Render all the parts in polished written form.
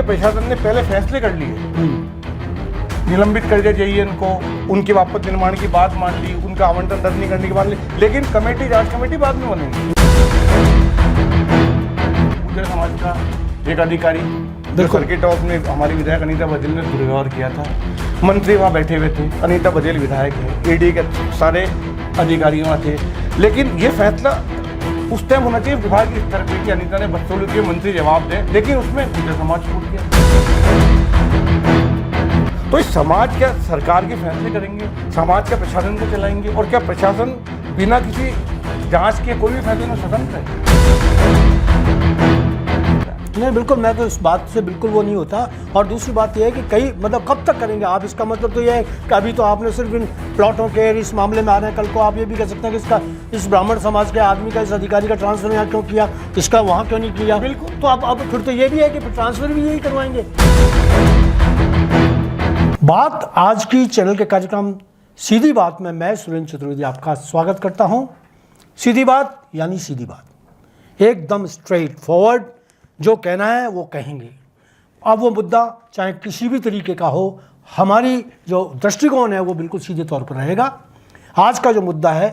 देखिए प्रशासन ने पहले फैसले कर लिए, निलंबित कर दिया जेईएन को, उनके वापस निर्माण की बात मान ली, उनका आवंटन रद्द नहीं करने की मान ली, लेकिन कमेटी, जांच कमेटी बाद में बनेगी। गुर्जर समाज का एक अधिकारी जो सर्किट हाउस में हमारी विधायक अनीता बघेल ने दुर्व्यवहार किया था, मंत्री वहाँ बैठे हुए थे, अनीता बघेल विधायक है, ईडी के सारे अधिकारी वहाँ थे, लेकिन ये फैसला उस टाइम होना चाहिए विभाग के स्तर पर कि अनीता ने बदसलूकी के मंत्री जवाब दें, लेकिन उसमें गुर्जर समाज छूट गया। तो इस समाज क्या सरकार के फैसले करेंगे, समाज का प्रशासन को चलाएंगे, और क्या प्रशासन बिना किसी जांच के कोई भी फैसले में स्वतंत्र है? नहीं, बिल्कुल, मैं तो इस बात से बिल्कुल वो नहीं होता। और दूसरी बात यह है कि कई मतलब कब तक करेंगे आप? इसका मतलब तो यह है कि अभी तो आपने सिर्फ इन प्लॉटों के इस मामले में आ रहे हैं, कल को आप ये भी कह सकते हैं कि इसका इस ब्राह्मण समाज के आदमी का, इस अधिकारी का ट्रांसफर यहाँ क्यों किया, इसका वहाँ क्यों नहीं किया? बिल्कुल। तो अब फिर तो ये भी है कि ट्रांसफर भी यही करवाएंगे। बात आज की चैनल के कार्यक्रम सीधी बात में मैं सुरेंद्र चतुर्वेदी आपका स्वागत करता हूँ। सीधी बात यानी सीधी बात, एकदम स्ट्रेट फॉरवर्ड, जो कहना है वो कहेंगे। अब वो मुद्दा चाहे किसी भी तरीके का हो, हमारी जो दृष्टिकोण है वो बिल्कुल सीधे तौर पर रहेगा। आज का जो मुद्दा है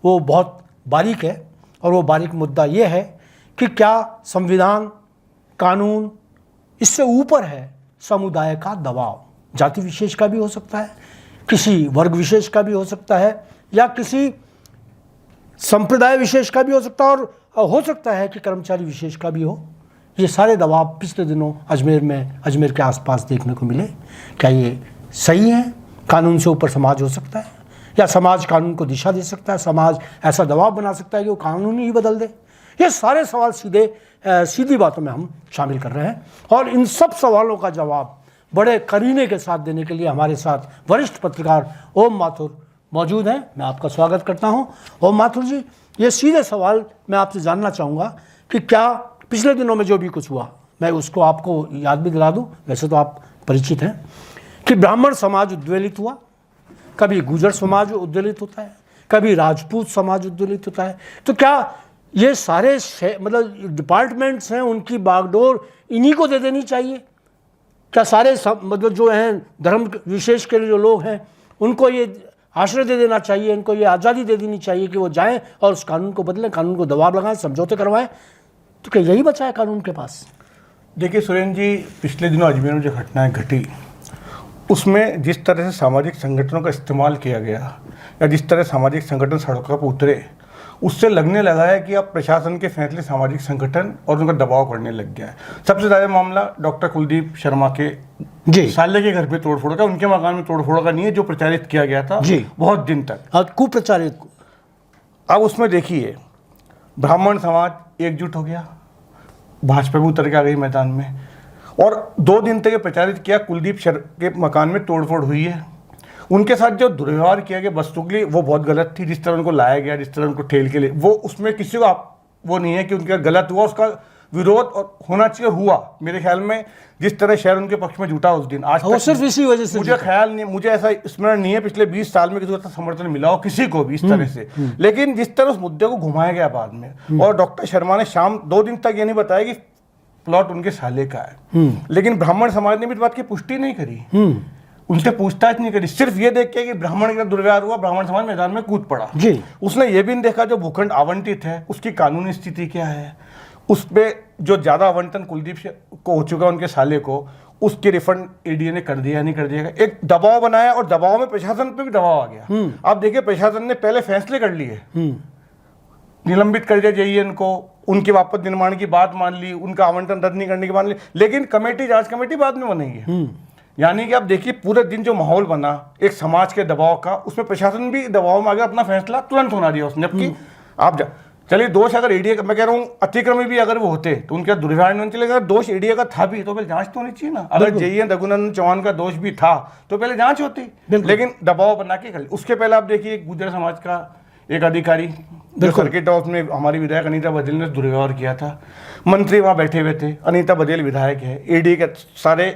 वो बहुत बारीक है, और वो बारीक मुद्दा ये है कि क्या संविधान, कानून इससे ऊपर है समुदाय का दबाव? जाति विशेष का भी हो सकता है, किसी वर्ग विशेष का भी हो सकता है, या किसी संप्रदाय विशेष का भी हो सकता है, और हो सकता है कि कर्मचारी विशेष का भी हो। ये सारे दबाव पिछले दिनों अजमेर के आसपास देखने को मिले। क्या ये सही है? कानून से ऊपर समाज हो सकता है, या समाज कानून को दिशा दे सकता है? समाज ऐसा दबाव बना सकता है कि वो कानून ही बदल दे? ये सारे सवाल सीधी बातों में हम शामिल कर रहे हैं, और इन सब सवालों का जवाब बड़े करीने के साथ देने के लिए हमारे साथ वरिष्ठ पत्रकार ओम माथुर मौजूद हैं। मैं आपका स्वागत करता हूं। ओम माथुर जी, ये सीधे सवाल मैं आपसे जानना चाहूँगा कि क्या पिछले दिनों में जो भी कुछ हुआ, मैं उसको आपको याद भी दिला दूं, वैसे तो आप परिचित हैं, कि ब्राह्मण समाज उद्वेलित हुआ, कभी गुर्जर समाज उद्वेलित होता है, कभी राजपूत समाज उद्वेलित होता है। तो क्या ये सारे मतलब डिपार्टमेंट्स हैं, उनकी बागडोर इन्हीं को दे देनी चाहिए? क्या सारे मतलब जो हैं धर्म विशेष के लिए जो लोग हैं, उनको ये आश्रय दे देना चाहिए, इनको ये आज़ादी दे देनी चाहिए कि वो जाएं और उस कानून को बदलें, कानून को दबाव लगाएं, समझौते करवाएं? तो क्या यही बचा है कानून के पास? देखिए सुरेंद्र जी, पिछले दिनों अजमेर में जो घटनाएं घटी, उसमें जिस तरह से सामाजिक संगठनों का इस्तेमाल किया गया, या जिस तरह सामाजिक संगठन सड़कों पर उतरे, उससे लगने लगा है कि अब प्रशासन के फैसले सामाजिक संगठन और उनका दबाव करने लग गया है। सबसे ज़्यादा मामला डॉक्टर कुलदीप शर्मा के साले के घर पे तोड़फोड़ का, उनके मकान में तोड़फोड़ का नहीं है, जो प्रचारित किया गया था बहुत दिन तक, कुप्रचारित। अब उसमें देखिए, ब्राह्मण समाज एकजुट हो गया, भाजपा भी उतर के आ गई मैदान में, और 2 दिन तक ये प्रचारित किया कुलदीप के मकान में तोड़फोड़ हुई है। उनके साथ जो दुर्व्यवहार किया गया वस्तु के लिए, वो बहुत गलत थी। जिस तरह उनको लाया गया, जिस तरह उनको ठेल के लिए, वो उसमें किसी को वो नहीं है कि उनका गलत हुआ, उसका विरोध और होना चाहिए, हुआ। मेरे ख्याल में जिस तरह शहर उनके पक्ष में जुटा उस दिन, आज तक सिर्फ इसी वजह से मुझे ख्याल नहीं, मुझे ऐसा स्मरण नहीं है पिछले 20 साल में किसी को समर्थन मिला हो किसी को भी इस तरह से। लेकिन जिस तरह उस मुद्दे को घुमाया गया बाद में, और डॉक्टर शर्मा ने शाम 2 दिन तक ये नहीं बताया कि प्लॉट उनके साले का है, लेकिन ब्राह्मण समाज ने भी इस बात की पुष्टि नहीं करी, उनसे पूछताछ नहीं करी। सिर्फ ये देख के कि ब्राह्मण का दुर्व्यवहार हुआ, ब्राह्मण समाज मैदान में कूद पड़ा। उसने ये भी नहीं देखा जो भूखंड आवंटित है उसकी कानूनी स्थिति क्या है, उस पर जो ज्यादा आवंटन कुलदीप को हो चुका उनके साले को, उसके रिफंड एडीए ने कर दिया नहीं कर दिया, एक दबाव बनाया, और दबाव में प्रशासन पे भी दबाव आ गया। आप देखिए, प्रशासन ने पहले फैसले कर लिए, निलंबित कर दिया जेईएन को, उनके वापस निर्माण की बात मान ली, उनका आवंटन रद्द नहीं करने की मान ली, लेकिन कमेटी, जांच कमेटी बाद में बनेगी। यानी कि आप देखिए, पूरे दिन जो माहौल बना एक समाज के दबाव का, उसमें प्रशासन भी दबाव में आ गया, अपना फैसला तुरंत होना दिया उसने। जबकि आप चलिए, दोष अगर एडीए का, मैं कह रहा हूँ अतिक्रमी भी अगर वो होते तो उनका दुर्व्यवहार नहीं चलेगा, दोष एडीए का था भी तो पहले जांच तो होनी चाहिए ना। अगर जेईएन रघुनंदन चौहान का दोष भी था तो पहले जांच होती, लेकिन दबाव बना के कर। उसके पहले आप देखिए, गुर्जर समाज का एक अधिकारी जो सर्किट हाउस में हमारी विधायक अनीता बघेल ने दुर्व्यवहार किया था, मंत्री वहाँ बैठे हुए थे, अनीता बघेल विधायक है, ईडी के सारे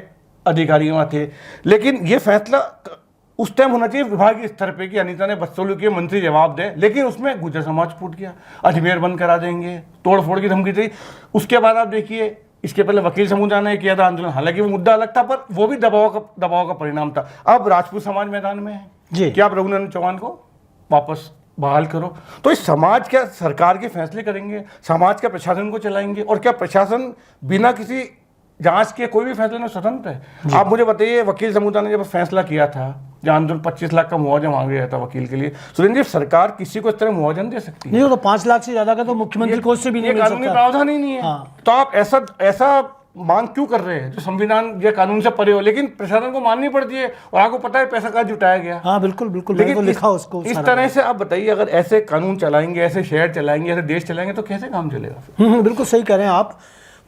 अधिकारी वहाँ थे, लेकिन ये फैसला उस टाइम होना चाहिए विभाग के स्तर पे कि अनीता ने बदसलूकी के मंत्री जवाब दे, लेकिन उसमें गुर्जर समाज फूट गया, अजमेर बंद करा देंगे, तोड़फोड़ की धमकी दी। उसके बाद आप देखिए, इसके पहले वकील समुदाय ने किया था आंदोलन, हालांकि वो मुद्दा अलग था, पर वो भी दबाव का परिणाम था। अब राजपूत समाज मैदान में है जी कि आप रघुनंदन चौहान को वापस बहाल करो। तो इस समाज क्या सरकार के फैसले करेंगे, समाज क्या प्रशासन को चलाएंगे, और क्या प्रशासन बिना किसी जांच के कोई भी फैसले में स्वतंत्र है? आप मुझे बताइए, वकील समुदाय ने जब फैसला किया था, जहाँ आंदोलन 25 लाख का मुआवजा मांग गया था वकील के लिए, सुरेंद्र जी सरकार किसी को इस तरह मुआवजा दे सकती है? नहीं, वो तो 5 लाख से ज्यादा का तो मुख्यमंत्री कोष से भी नहीं मिल कानूनी सकता। प्रावधान ही नहीं है। हाँ। तो आप ऐसा मांग क्यों कर रहे हैं जो संविधान या कानून से परे हो, लेकिन प्रशासन को माननी पड़ती है, और आपको पता है पैसा कहाँ जुटाया गया। हाँ बिल्कुल बिल्कुल, मैंने तो लिखा उसको। इस तरह से आप बताइए, अगर ऐसे कानून चलाएंगे, ऐसे शहर चलाएंगे, ऐसे देश चलाएंगे, तो कैसे काम चलेगा? बिल्कुल सही कह रहे हैं आप।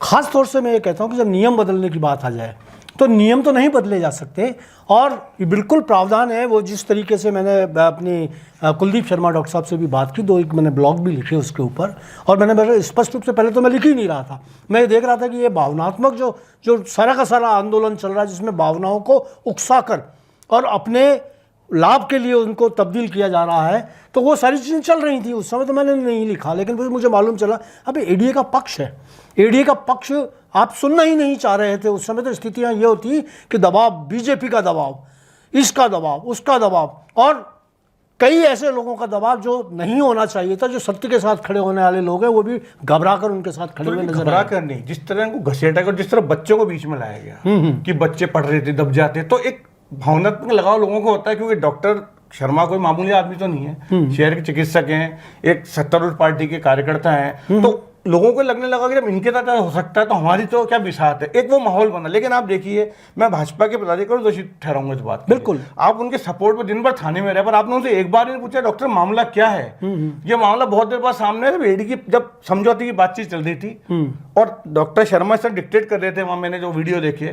खास तौर से मैं ये कहता हूँ कि जब नियम बदलने की बात आ जाए तो नियम तो नहीं बदले जा सकते, और ये बिल्कुल प्रावधान है। वो जिस तरीके से मैंने अपनी कुलदीप शर्मा डॉक्टर साहब से भी बात की, एक मैंने ब्लॉग भी लिखे उसके ऊपर, और मैंने स्पष्ट रूप से पहले तो मैं लिख ही नहीं रहा था, मैं ये देख रहा था कि ये भावनात्मक जो सारा का सारा आंदोलन चल रहा है, जिसमें भावनाओं को उकसा कर और अपने लाभ के लिए उनको तब्दील किया जा रहा है, तो वो सारी चीज़ें चल रही थी। उस समय तो मैंने नहीं लिखा, लेकिन फिर मुझे मालूम चला अभी एडीए का पक्ष है, एडीए का पक्ष आप सुनना ही नहीं चाह रहे थे। उस समय तो स्थितियां ये होती कि दबाव, बीजेपी का दबाव, इसका दबाव, उसका दबाव, और कई ऐसे लोगों का दबाव जो नहीं होना चाहिए था, जो सत्य के साथ खड़े होने वाले लोग हैं, वो भी घबरा कर उनके साथ खड़े हुए नजर घबरा कर नहीं, जिस तरह को घसीटा कर, जिस तरह बच्चों को बीच में लाया गया कि बच्चे पढ़ रहे थे, दब जाते, तो एक भावनात्मक लगाव लोगों को होता है, क्योंकि डॉक्टर शर्मा कोई मामूली आदमी तो नहीं है, शहर के चिकित्सक हैं, एक सत्तारूढ़ पार्टी के कार्यकर्ता हैं, तो लोगों को लगने लगा कि जब इनके साथ हो सकता है तो हमारी तो क्या बिसात है, एक वो माहौल बना। लेकिन आप देखिए, मैं भाजपा के पदाधिकारी दोषी ठहराऊंगा इस बात, बिल्कुल आप उनके सपोर्ट में दिन भर थाने में रहे, पर आपने उनसे एक बार नहीं पूछा डॉक्टर मामला क्या है? ये मामला बहुत देर बाद सामने है, एडी की जब समझौते की बातचीत चल रही थी और डॉक्टर शर्मा सर डिक्टेट कर रहे थे, वहां मैंने जो वीडियो देखे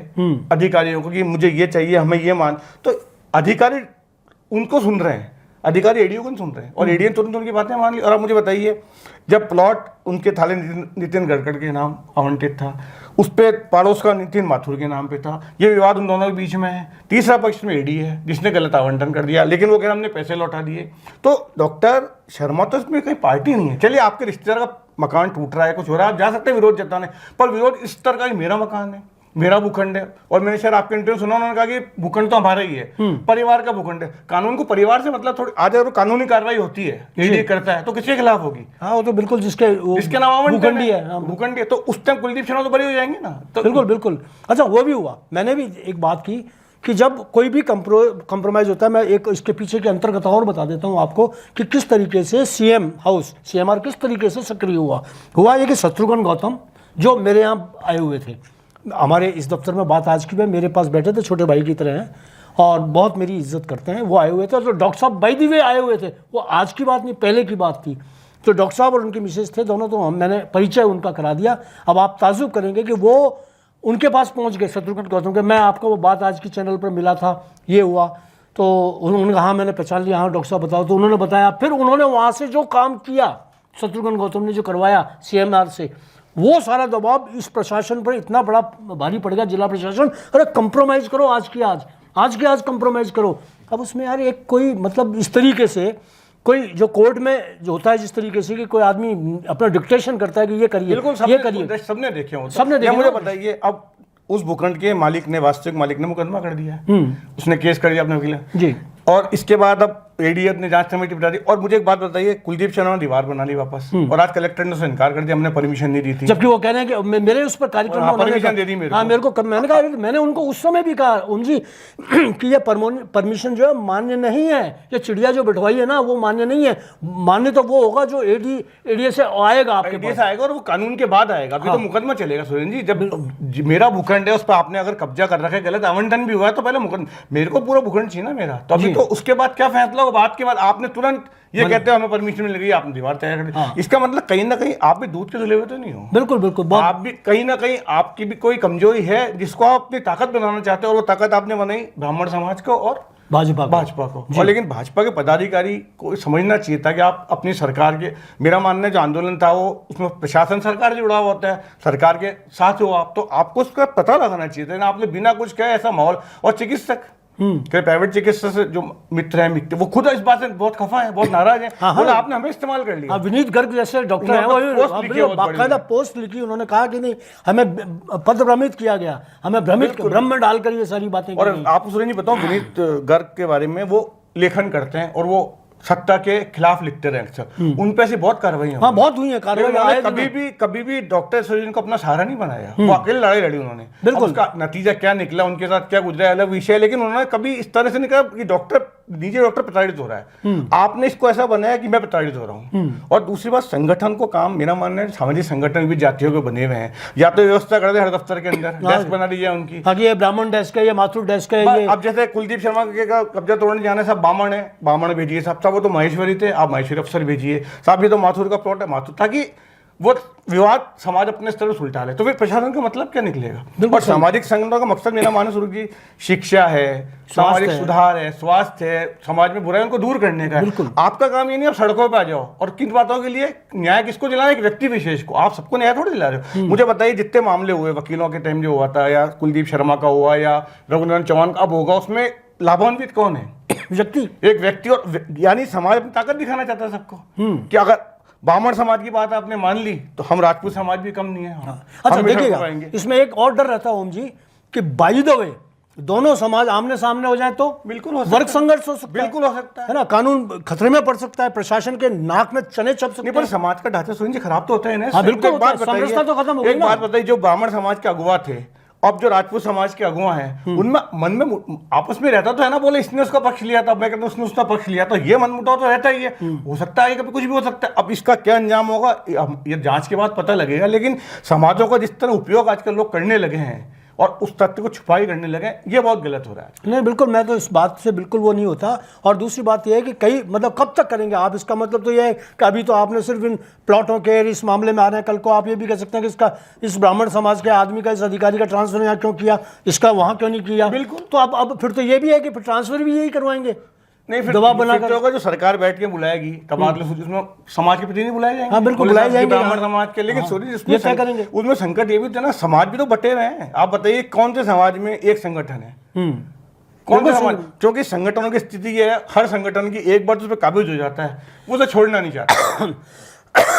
अधिकारियों को कि मुझे ये चाहिए, हमें ये मान, तो अधिकारी उनको सुन रहे हैं, अधिकारी एडीओ को सुन रहे हैं, और एडीओ तुरंत उनकी बातें मान ली। और आप मुझे बताइए, जब प्लॉट उनके थाले नितिन गडकरी के नाम आवंटित था, उस पर पड़ोस का नितिन माथुर के नाम पे था, ये विवाद उन दोनों के बीच में है। तीसरा पक्ष में एडी है जिसने गलत आवंटन कर दिया, लेकिन वो कह रहे हमने पैसे लौटा दिए। तो डॉक्टर शर्मा तो इसमें कोई पार्टी नहीं है। चलिए, आपके रिश्तेदार का मकान टूट रहा है, कुछ हो रहा है, आप जा सकते हैं विरोध जताने, पर विरोध इस तरह का मेरा मकान है, मेरा भूखंड है, और मैंने शायद आपके इंटरव्यू सुना, उन्होंने कहा कि भूखंड तो हमारा ही है, परिवार का भूखंड है। कानून को परिवार से मतलब थोड़ी, आज अगर कानूनी कार्रवाई होती है, ईडी करता है, तो किसके खिलाफ होगी? हाँ, वो तो बिल्कुल जिसके नाम भूखंडी है, भूखंडी है, तो उस टाइम कुलदीप शर्मा तो बरी हो जाएंगे ना। तो बिल्कुल बिल्कुल। अच्छा, वो भी हुआ। मैंने भी एक बात की कि जब कोई भी कंप्रोमाइज होता है, मैं एक इसके पीछे के अंतर्गत और बता देता हूं आपको कि किस तरीके से सीएम हाउस, सीएमआर किस तरीके से सक्रिय हुआ ये कि शत्रुघ्न गौतम जो मेरे यहाँ आए हुए थे, हमारे इस दफ्तर में बात आज की, मेरे पास बैठे थे, छोटे भाई की तरह हैं और बहुत मेरी इज्जत करते हैं, वो आए हुए थे। और जो डॉक्टर साहब बाय द वे आए हुए थे, वो आज की बात नहीं, पहले की बात थी। तो डॉक्टर साहब और उनकी मिसेज थे दोनों, तो मैंने परिचय उनका करा दिया। अब आप ताजुब करेंगे कि वो उनके पास पहुंच गए, शत्रुघ्न गौतम के। मैं आपको वो बात आज की चैनल पर मिला था, ये हुआ, तो उन्होंने कहा हाँ मैंने पहचान लिया, हाँ डॉक्टर साहब बताओ। तो उन्होंने बताया, फिर उन्होंने वहाँ से जो काम किया, शत्रुघ्न गौतम ने जो करवाया सीएमआर से, वो सारा दबाव इस प्रशासन पर इतना बड़ा भारी पड़ गया, जिला प्रशासन, अरे कंप्रोमाइज़ करो, आज की आज कंप्रोमाइज़ करो। अब उसमें यार एक कोई मतलब इस तरीके से कोई जो कोर्ट में जो होता है, जिस तरीके से कि कोई आदमी अपना डिक्टेशन करता है कि ये करिए, ये करिए, सबने देखे हो, सबने देखा। मुझे बताइए, अब उस भूखंड के मालिक ने, वास्तविक मालिक ने मुकदमा कर दिया, उसने केस कर दिया अपने वकील जी, और इसके बाद अब एडीएफ ने जांच कमेटी बिठा दी। और मुझे एक बात बताइए, कुलदीप शर्मा ने दीवार बना ली वापस, और आज कलेक्टर ने उससे इनकार कर दिया, हमने परमिशन नहीं दी थी, जबकि वो कह रहे हैं कि मेरे उस पर कार्यक्रम में परमिशन दे दी मेरे को। हाँ, मेरे को, मैंने कहा, मैंने उनको उस समय भी कहा उनजी कि ये परमिशन जो है मान्य नहीं है, ये चिड़िया जो बिठवाई है ना, वो मान्य नहीं है। मान्य तो वो होगा जो एडीए से आएगा, आपके पास आएगा, और वो कानून के बाद आएगा। अभी तो मुकदमा चलेगा सुरेंद्र जी, जब मेरा भूखंड है, उस पर आपने अगर कब्जा कर रखा है, गलत आवंटन भी हुआ है, तो पहले मुकदमा, मेरे को पूरा भूखंड चाहिए ना मेरा। तो अभी तो उसके बाद क्या फैसला होगा, बात के बाद आपने तुरंत ये कहते हैं हमें परमिशन मिल गई, आपने दीवार तैयार कर दी। इसका मतलब कहीं ना कहीं आप भी दूध के धुले हुए तो नहीं हो। बिल्कुल बिल्कुल, आप भी कहीं ना कहीं, आपकी भी कोई कमजोरी है जिसको आप अपनी ताकत बनाना चाहते हो, और वो ताकत आपने बनाई ब्राह्मण समाज को और भाजपा को। और लेकिन भाजपा के पदाधिकारी को समझना चाहिए था कि आप अपनी सरकार के, मेरा मानना है जो आंदोलन था वो उसमें प्रशासन सरकार से जुड़ा हुआ होता है, सरकार के साथ हो आप, तो आपको उसका पता लगाना चाहिए था। आपने बिना कुछ कहे ऐसा माहौल, और चिकित्सक कि प्राइवेट चिकित्सा से जो मित्र हैं वो खुद इस बात से बहुत खफा है, बहुत नाराज है। बोला आपने हमें इस्तेमाल कर लिया। विनीत गर्ग जैसे डॉक्टर हैं वो बाकायदा पोस्ट लिखी, उन्होंने कहा कि नहीं हमें पद भ्रमित किया गया, हमें भ्रम में डालकर ये सारी बातें। और आपको सुरेंद्र जी बताओ, विनीत गर्ग के बारे में वो लेखन करते हैं और वो सत्ता के खिलाफ लिखते रहे अक्सर, उन पे ऐसी बहुत कार्रवाई हाँ बहुत हुई है कार्रवाई। कभी भी डॉक्टर सुरेंद्र को अपना सहारा नहीं बनाया, वो अकेले लड़ाई लड़ी उन्होंने। बिल्कुल। उसका नतीजा क्या निकला, उनके साथ क्या गुजरा अलग विषय है, लेकिन उन्होंने कभी इस तरह से नहीं कहा कि डॉक्टर प्रताड़ित हो रहा है, आपने इसको ऐसा बनाया कि मैं प्रताड़ित हो रहा हूँ। और दूसरी बात, संगठन को काम, मेरा मानना है सामाजिक संगठन भी जातियों के बने हुए हैं, या तो व्यवस्था कर दे हर दफ्तर के अंदर डेस्क बना दीजिए उनकी, ये ब्राह्मण डेस्क है, ये माथुर डेस्क है। अब जैसे कुलदीप शर्मा का कब्जा तोड़ने जाने साहब बामण है, बामण भेजिए साहब, वो तो महेश्वरी थे, आप महेश्वरी अफसर भेजिए साहब, ये तो माथुर का प्लॉट है माथुर, ताकि वो विवाद समाज अपने स्तर पर सुलझा ले। तो फिर प्रशासन का मतलब क्या निकलेगा। और सामाजिक संगठनों का मकसद मेरा मानस जी शिक्षा है, सामाजिक सुधार है, स्वास्थ्य है, समाज में बुराई उनको दूर करने का है। आपका काम ये नहीं आप सड़कों पे आ जाओ और किन बातों के लिए न्याय किसको दिलाना, एक व्यक्ति विशेष को, आप सबको न्याय थोड़ी दिला रहे हो। मुझे बताइए जितने मामले हुए वकीलों के टाइम जो हुआ था, या कुलदीप शर्मा का हुआ, या रघुनंदन चौहान का अब होगा, उसमें लाभान्वित कौन है? व्यक्ति, एक व्यक्ति। और यानी समाज अपनी ताकत दिखाना चाहता है सबको कि अगर ब्राह्मण समाज की बात आपने मान ली तो हम राजपूत समाज भी कम नहीं है। अच्छा देखिएगा, इसमें एक और डर रहता है ओम जी कि बाय द वे दोनों समाज आमने सामने हो जाए तो बिल्कुल वर्ग संघर्ष हो सकता है, बिल्कुल हो सकता है ना, कानून खतरे में पड़ सकता है, प्रशासन के नाक में चने चप सकते हैं। पर समाज का ढांचा सुनिए खराब तो होता है ना। बिल्कुल, एक बात बताइए, तो खत्म हो गई। एक बात बताइए, जो ब्राह्मण समाज के अगुवा थे, अब जो राजपूत समाज के अगुवा हैं, उनमें मन में आपस में रहता तो है ना, बोले इसने उसका पक्ष लिया था, मैं कहता हूं उसने उसका पक्ष लिया, तो ये मनमुटाव तो रहता ही है। हो सकता है कभी कुछ भी हो सकता है। अब इसका क्या अंजाम होगा ये जांच के बाद पता लगेगा, लेकिन समाजों का जिस तरह उपयोग आजकल लोग करने लगे हैं और उस तथ्य को छुपाई करने लगे, ये बहुत गलत हो रहा है। नहीं बिल्कुल, मैं तो इस बात से बिल्कुल वो नहीं होता। और दूसरी बात यह है कि कई मतलब कब तक करेंगे आप, इसका मतलब तो यह है कि अभी तो आपने सिर्फ इन प्लॉटों के इस मामले में आ रहे हैं, कल को आप ये भी कह सकते हैं कि इसका इस ब्राह्मण समाज के आदमी का, इस अधिकारी का ट्रांसफर यहाँ क्यों किया, इसका वहाँ क्यों नहीं किया। बिल्कुल। तो अब फिर तो ये भी है कि ट्रांसफर भी यही करवाएंगे, नहीं फिर दबाव बनाकर होगा, जो सरकार बैठ के बुलाएगी तबादले उसमें समाज के प्रतिनिधि बुलाए जाएंगे। हाँ बिल्कुल बुलाए जाएंगे ब्राह्मण समाज के। लेकिन सॉरी ये क्या करेंगे, उसमें संकट ये भी था ना, समाज भी तो बटे हुए हैं। आप बताइए कौन से समाज में एक संगठन है, कौन सा समाज, क्योंकि संगठनों की स्थिति ये है, हर संगठन की एक बार तो उस पर काबिज हो जाता है, वो उसे छोड़ना नहीं चाहता।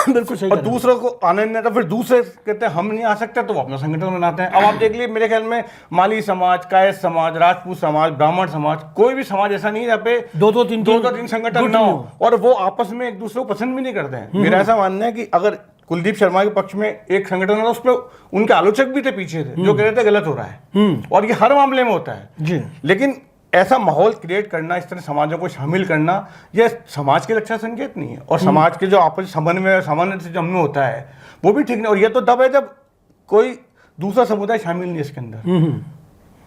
बिल्कुल सही। और दूसरों को आने नहीं आता, फिर दूसरे कहते हैं हम नहीं आ सकते, तो वो अपना संगठन बनाते हैं। अब आप देख लीजिए, मेरे ख्याल में माली समाज, कायस्थ समाज, राजपूत समाज, ब्राह्मण समाज, कोई भी समाज ऐसा नहीं है जहाँ पे दो तीन संगठन ना हो और वो आपस में एक दूसरे को पसंद भी नहीं करते हैं। मेरा ऐसा मानना है कि अगर कुलदीप शर्मा के पक्ष में एक संगठन था, उसमें उनके आलोचक भी थे पीछे थे, जो कह रहे थे गलत हो रहा है, और ये हर मामले में होता है जी। लेकिन ऐसा माहौल क्रिएट करना, इस तरह समाजों को शामिल करना, यह समाज के अच्छा संकेत नहीं है। और समाज के जो आपस समन्वय सामान्य से जो हमने होता है वो भी ठीक नहीं। और यह तो तब है जब कोई दूसरा समुदाय शामिल नहीं है इसके अंदर,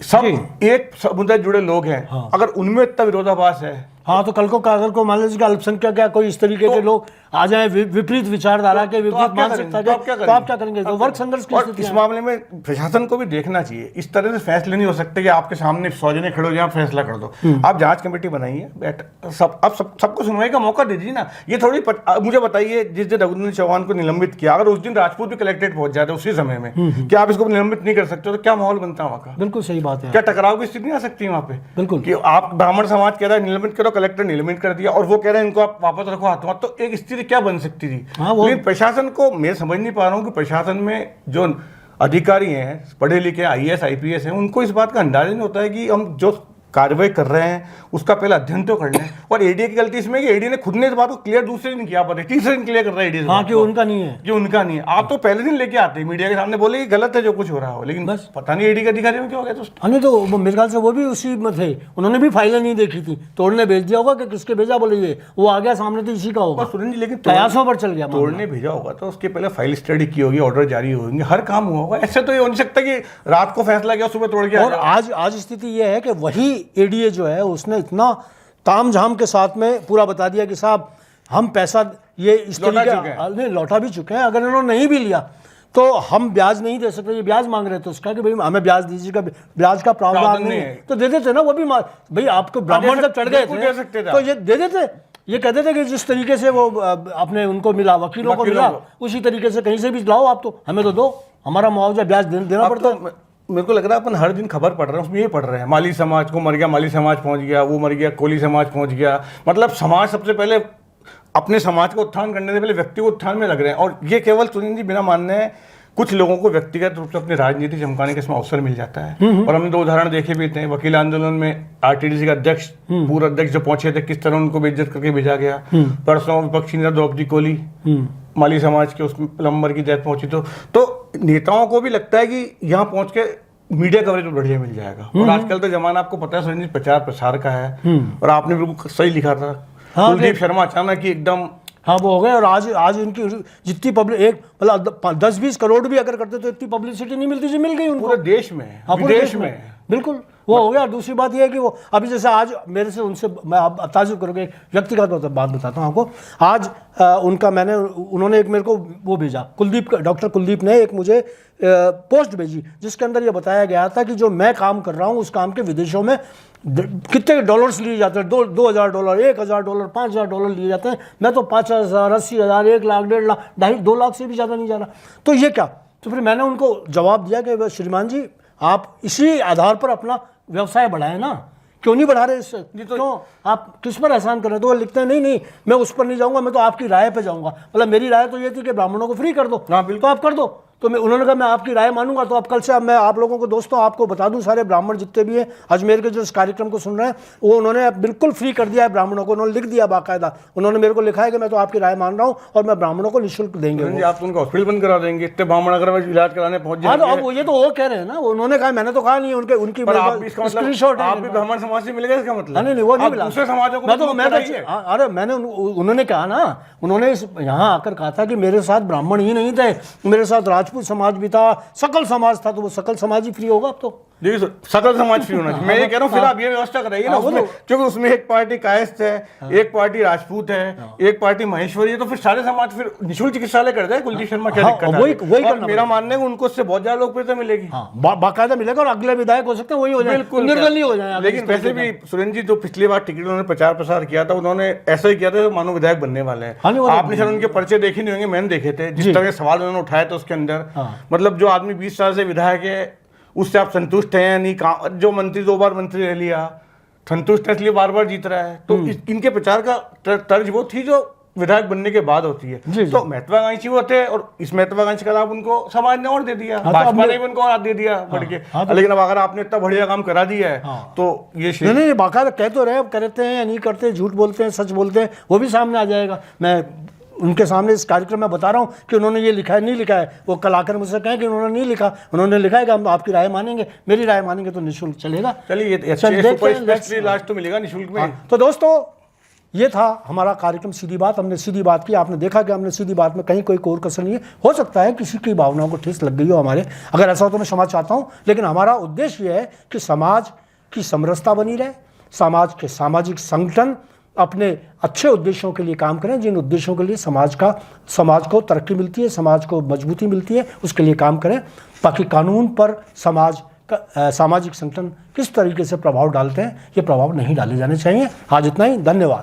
सब एक समुदाय जुड़े लोग हैं। हाँ। अगर उनमें इतना विरोधाभास है, हाँ, तो कल को अगर को मान लीजिए अल्पसंख्यक क्या कोई इस तरीके के लोग आ जाए, विपरीत विचारधारा के, विपरीत मानसिकता के, तो आप क्या करेंगे? तो वर्ग संघर्ष की स्थिति। इस मामले में प्रशासन को भी देखना चाहिए। इस तरह से फैसले नहीं हो सकते कि आपके सामने 100 जने खड़े हो जाए, फैसला कर दो। आप जांच कमेटी बनाइए, सबको सुनवाई का मौका दीजिए ना। ये थोड़ी मुझे बताइए, जिस दिन रघुनंदन चौहान को निलंबित किया, अगर उस दिन राजपूत भी कलेक्ट्रेट पहुंच जाते उसी समय में, क्या आप इसको निलंबित नहीं कर सकते? तो क्या माहौल बनता है वहाँ का? बिल्कुल सही बात है। क्या टकराव की स्थिति नहीं आ सकती वहाँ पे? बिल्कुल, कि आप ब्राह्मण समाज कह रहा है निलंबित करो, कलेक्टर निलंबित कर दिया, और वो कह रहे हैं इनको आप वापस रखो हाथों हाथ, तो एक स्थिति क्या बन सकती थी? लेकिन प्रशासन को मैं समझ नहीं पा रहा हूँ कि प्रशासन में जो अधिकारी हैं, पढ़े लिखे IAS IPS हैं, उनको इस बात का अंदाजा नहीं होता है कि हम जो कार्रवाई कर रहे हैं उसका पहले अध्ययन तो कर लें। और एडीए की गलती इसमें कि एडीए ने खुद ने इस बात को क्लियर दूसरे दिन किया, पता है तीसरे दिन क्लियर कर रहा है एडीए, हाँ, कि उनका नहीं है, कि उनका नहीं है। आप तो पहले दिन लेके आते मीडिया के सामने बोले कि गलत है जो कुछ हो रहा हो, लेकिन बस पता नहीं एडीए के अधिकारियों में क्या हो गया। तो नहीं, तो मेरे ख्याल से वो भी उसी में थे, उन्होंने भी फाइलें नहीं देखी थी, तोड़ने भेज दिया होगा कि किसके भेजा, बोले ये वो आ गया सामने तो इसी का होगा सुरेंद्र जी। लेकिन प्रयासों पर चल गया, तोड़ने भेजा होगा तो उसके पहले फाइल स्टडी की होगी, ऑर्डर जारी होंगे, हर काम हुआ होगा। ऐसे तो ये हो नहीं सकता कि रात को फैसला किया सुबह तोड़ गया। और आज स्थिति ये है कि वही एडीए जो है उसने इतना तामझाम के साथ में पूरा बता दिया कि साहब हम पैसा ये इस तरीके लौटा भी चुके हैं, अगर इन्होंने नहीं भी लिया तो हम ब्याज नहीं दे सकते। ये ब्याज मांग रहे थे उसका कि भाई हमें ब्याज दीजिएगा, ब्याज का प्रावधान नहीं है, तो दे देते ना। वो भी भाई आपको ब्राह्मण जब चढ़ गए थे तो ये दे देते। ये कहते थे कि जिस तरीके से वो अपने उनको मिला, वकीलों को मिला, उसी तरीके से कहीं से भी लाओ आप, तो हमें तो दो, हमारा मुआवजा ब्याज देना पड़ता है। मेरे को लग रहा है अपन हर दिन खबर पढ़ रहे हैं, उसमें ये पढ़ रहे हैं माली समाज को मर गया, माली समाज पहुंच गया, वो मर गया, कोली समाज पहुंच गया। मतलब समाज सबसे पहले अपने समाज को उत्थान करने से पहले व्यक्ति को उत्थान में लग रहे हैं। और ये केवल सुनील जी बिना मानने कुछ लोगों को व्यक्तिगत रूप से अपनी राजनीति चमकाने का इसमें अवसर मिल जाता है। और हमने 2 उदाहरण देखे भी थे, वकील आंदोलन में आरटीडीसी का अध्यक्ष, पूर्व अध्यक्ष जो पहुंचे थे, किस तरह उनको बेइज्जत करके भेजा गया। परसों विपक्षी नेता द्रौपदी कोली, माली समाज के उसमें प्लम्बर की डेथ पहुंची। तो नेताओं को भी लगता है कि यहाँ पहुंच के मीडिया कवरेज बढ़िया मिल जाएगा। और आजकल तो जमाना आपको पता है सुनील जी, प्रचार प्रसार का है। और आपने बिल्कुल सही लिखा था, कुलदीप शर्मा अचानक ही एकदम हाँ वो हो गए। और आज इनकी जितनी पब्लिक, एक मतलब 10-20 करोड़ भी अगर करते तो इतनी पब्लिसिटी नहीं मिलती, जी मिल गई उनको पूरे देश में, हाँ, पूरे विदेश देश में। बिल्कुल वो हो गया। और दूसरी बात ये है कि वो अभी जैसे आज मेरे से उनसे मैं आप ताजुब करोगे, व्यक्तिगत बात बताता हूँ आपको। आज उनका उन्होंने एक मेरे को वो भेजा, डॉक्टर कुलदीप ने एक मुझे पोस्ट भेजी जिसके अंदर ये बताया गया था कि जो मैं काम कर रहा हूँ उस काम के विदेशों में कितने डॉलर्स लिए जाते हैं, $2,000, $1,000, $5,000 लिए जाते हैं। मैं तो 5,000, 80,000, 1 लाख, 1.5 लाख, 2 लाख से भी ज़्यादा नहीं जा रहा। तो ये क्या? तो फिर मैंने उनको जवाब दिया कि श्रीमान जी आप इसी आधार पर अपना व्यवसाय बढ़ाएं ना, क्यों नहीं बढ़ा रहे इससे? तो क्यों आप किस पर एहसान कर रहे हैं? तो वो लिखते हैं नहीं मैं उस पर नहीं जाऊंगा, मैं तो आपकी राय पे जाऊंगा। मतलब मेरी राय तो ये थी कि ब्राह्मणों को फ्री कर दो। हाँ बिल्कुल, तो आप कर दो। तो उन्होंने कहा मैं आपकी राय मानूंगा। तो अब कल से अब मैं आप लोगों को दोस्तों आपको बता दूं, सारे ब्राह्मण जितने भी हैं अजमेर के जो इस कार्यक्रम को सुन रहे हैं, वो उन्होंने बिल्कुल फ्री कर दिया है ब्राह्मणों को। उन्होंने लिख दिया बाकायदा, उन्होंने मेरे को लिखा है कि मैं तो आपकी राय मान रहा हूँ और मैं ब्राह्मणों को निःशुल्क देंगे। आप तो उनका हॉस्पिटल बंद करा देंगे, इतने ब्राह्मण अगर इलाज कराने पहुंच जाएंगे। हाँ तो ये तो वो कह रहे हैं ना, उन्होंने कहा, मैंने तो कहा नहीं, उनकी स्क्रीनशॉट है। आप भी ब्राह्मण समाज से मिलेगा इसका मतलब? नहीं वो नहीं मिला दूसरे समाजों को। अरे मैंने उन्होंने कहा ना, उन्होंने यहाँ आकर कहा था कि मेरे साथ ब्राह्मण ही नहीं थे, मेरे साथ राजपूत समाज भी था, सकल समाज था। तो वो सकल समाज ही फ्री होगा अब तो? देखिए सकल समाज फ्री होना चाहिए। मैं ये कह रहा हूँ फिर आप ये व्यवस्था कराइए ना उसमें, क्योंकि उसमें एक पार्टी कायस्थ है, एक पार्टी राजपूत है, एक पार्टी महेश्वरी है। तो फिर सारे समाज फिर निःशुल्क चिकित्सालय कर दे। कुलदीप शर्मा क्या दिक्कत है? वही करना। मेरा मानना है उनको उससे बहुत ज्यादा लोकप्रियता मिलेगी, बाकायदा मिलेगा। और अगले विधायक हो सकते हैं वही हो जाए, बिल्कुल निर्दलीय हो जाए। लेकिन वैसे भी सुरेंद्र जी, जो पिछली बार टिकट उन्होंने प्रचार प्रसार किया था, उन्होंने ऐसा ही किया था मानो विधायक बनने वाले हैं। आपने शायद उनके पर्चे देखे नहीं होंगे, मैंने देखे थे। जिस तरह के सवाल उन्होंने उठाए थे उसके अंदर, मतलब जो आदमी 20 साल से विधायक है उससे आप संतुष्ट हैं या नहीं? जो मंत्री 2 बार मंत्री रह लिया, संतुष्ट है इसलिए बार बार जीत रहा है। तो इनके प्रचार का तर्ज वो थी जो विधायक बनने के बाद होती है। तो महत्वाकांक्षी वो थे और इस महत्वाकांक्षी का लाभ उनको समाज ने और दे दिया, भाजपा ने भी उनको और दे दिया बढ़ के। लेकिन अब अगर आपने इतना बढ़िया काम करा दिया है तो ये नहीं बाकायदा कह तो रहे, करते हैं या नहीं करते, झूठ बोलते हैं सच बोलते हैं, वो भी सामने आ जाएगा। मैं उनके सामने इस कार्यक्रम में बता रहा हूँ कि उन्होंने ये लिखा है नहीं लिखा है। वो कल आकर मुझसे कहें कि उन्होंने नहीं लिखा, उन्होंने लिखा है कि हम आपकी राय मानेंगे, मेरी राय मानेंगे तो निःशुल्क चलेगा। चलिए इलाज तो मिलेगा निःशुल्क में। तो दोस्तों ये था हमारा कार्यक्रम सीधी बात। हमने सीधी बात की, आपने देखा कि हमने सीधी बात में कहीं कोई कोर कसर नहीं है। हो सकता है किसी की भावनाओं को ठेस लग गई हो हमारे, अगर ऐसा हो तो मैं क्षमा चाहता हूँ। लेकिन हमारा उद्देश्य ये है कि समाज की समरसता बनी रहे, समाज के सामाजिक संगठन अपने अच्छे उद्देश्यों के लिए काम करें, जिन उद्देश्यों के लिए समाज को तरक्की मिलती है, समाज को मजबूती मिलती है, उसके लिए काम करें। बाकी कानून पर सामाजिक संगठन किस तरीके से प्रभाव डालते हैं, ये प्रभाव नहीं डाले जाने चाहिए। आज इतना ही, धन्यवाद।